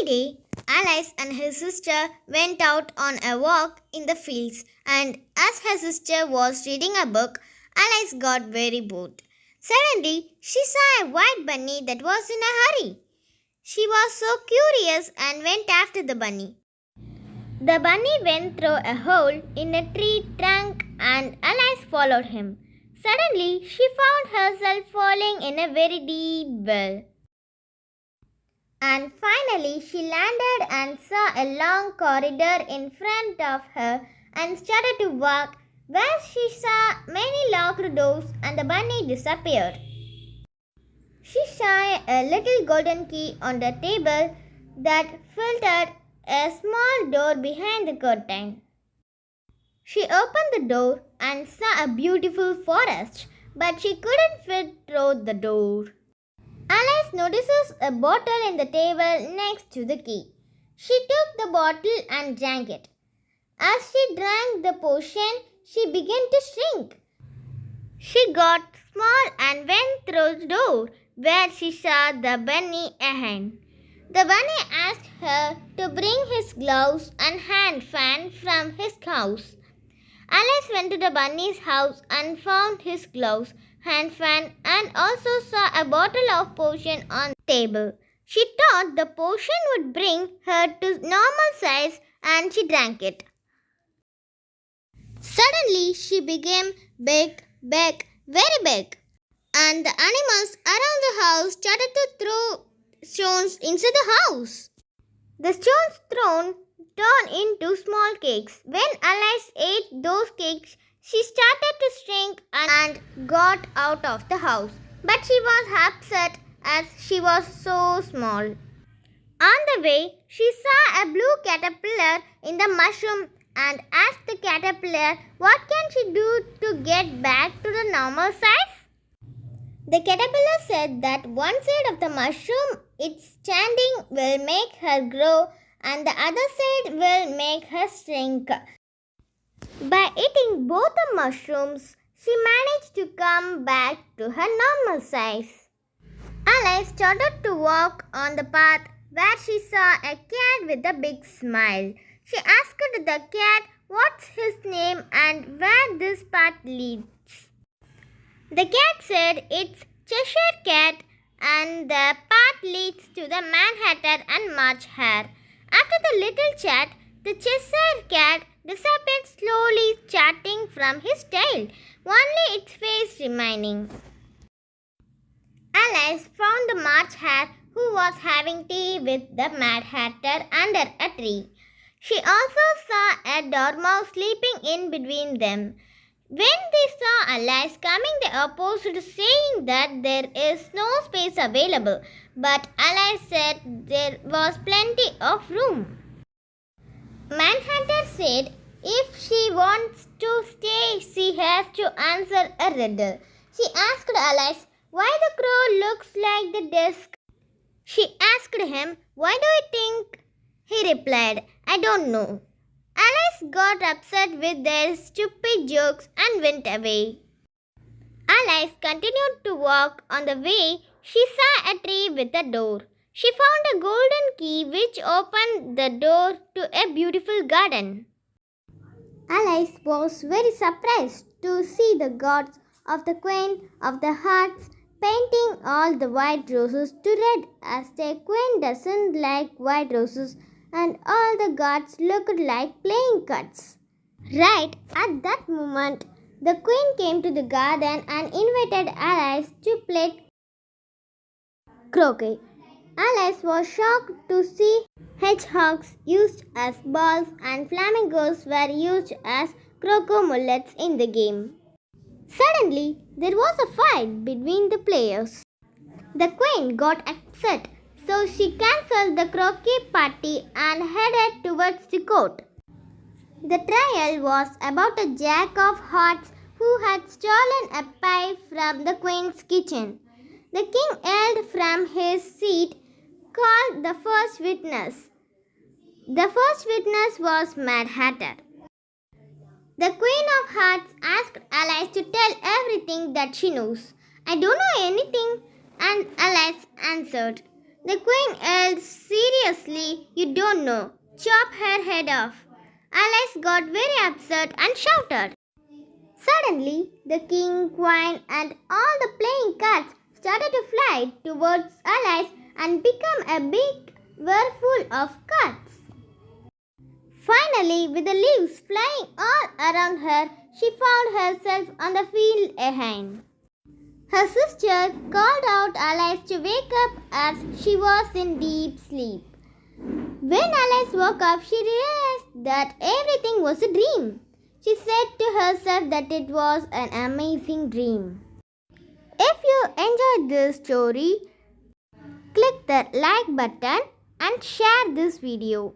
day, Alice and his sister went out on a walk in the fields, and as her sister was reading a book, Alice got very bored. Suddenly, she saw a white bunny that was in a hurry. She was so curious and went after the bunny. The bunny went through a hole in a tree trunk and Alice followed him. Suddenly, she found herself falling in a very deep well. And finally, she landed and saw a long corridor in front of her and started to walk, where she saw many locked doors and the bunny disappeared. She saw a little golden key on the table that filtered a small door behind the curtain. She opened the door and saw a beautiful forest, but she couldn't fit through the door. Alice notices a bottle in the table next to the key. She took the bottle and drank it. As she drank the potion, she began to shrink. She got small and went through the door, where she saw the bunny ahead. The bunny asked her to bring his gloves and hand fan from his house. Alice went to the bunny's house and found his gloves, hand fan, and also saw a bottle of potion on the table. She thought the potion would bring her to normal size and she drank it. Suddenly she became big, very big, and the animals around the house started to throw stones inside the house. The stones thrown turned into small cakes. When Alice ate those cakes, she started to shrink and got out of the house. But she was upset as she was so small. On the way, she saw a blue caterpillar in the mushroom and asked the caterpillar what can she do to get back to the normal size. The caterpillar said that one side of the mushroom, its standing, will make her grow and the other side will make her shrink. By eating both the mushrooms, she managed to come back to her normal size. Alice started to walk on the path where she saw a cat with a big smile. She asked the cat what's his name and where this path leads. The cat said it's Cheshire Cat and the path leads to the Manhattan and March Hare. After the little chat, the Cheshire Cat disappeared slowly, chatting from his tail, only its face remaining. Alice found the March Hare who was having tea with the Mad Hatter under a tree. She also saw a dormouse sleeping in between them. When they saw Alice coming, they opposed, saying that there is no space available, but Alice said there was plenty of room. Manhattan said if she wants to stay, she has to answer a riddle. She asked Alice why the crow looks like the desk. She asked him, "Why do you think?" He replied, "I don't know." Alice got upset with their stupid jokes and went away. Alice continued to walk. On the way, she saw a tree with a door. She found a golden key which opened the door to a beautiful garden. Alice was very surprised to see the gods of the Queen of the Hearts painting all the white roses to red, as the queen doesn't like white roses and all the gods looked like playing cards. Right at that moment, the queen came to the garden and invited Alice to play croquet. Alice was shocked to see hedgehogs used as balls and flamingos were used as croquet mullets in the game. Suddenly, there was a fight between the players. The queen got upset, so she cancelled the croquet party and headed towards the court. The trial was about a jack of hearts who had stolen a pie from the queen's kitchen. The king yelled from his seat, "Call the first witness." The first witness was Mad Hatter. The Queen of Hearts asked Alice to tell everything that she knows. "I don't know anything," and Alice answered. The queen yelled, "Seriously, you don't know. Chop her head off." Alice got very upset and shouted. Suddenly, the king, queen, and all the playing cards started to fly towards Alice and become a big whirlpool of cards. Finally, with the leaves flying all around her, she found herself on the field again. Her sister called out Alice to wake up as she was in deep sleep. When Alice woke up, she realized that everything was a dream. She said to herself that it was an amazing dream. If you enjoyed this story, click the like button and share this video.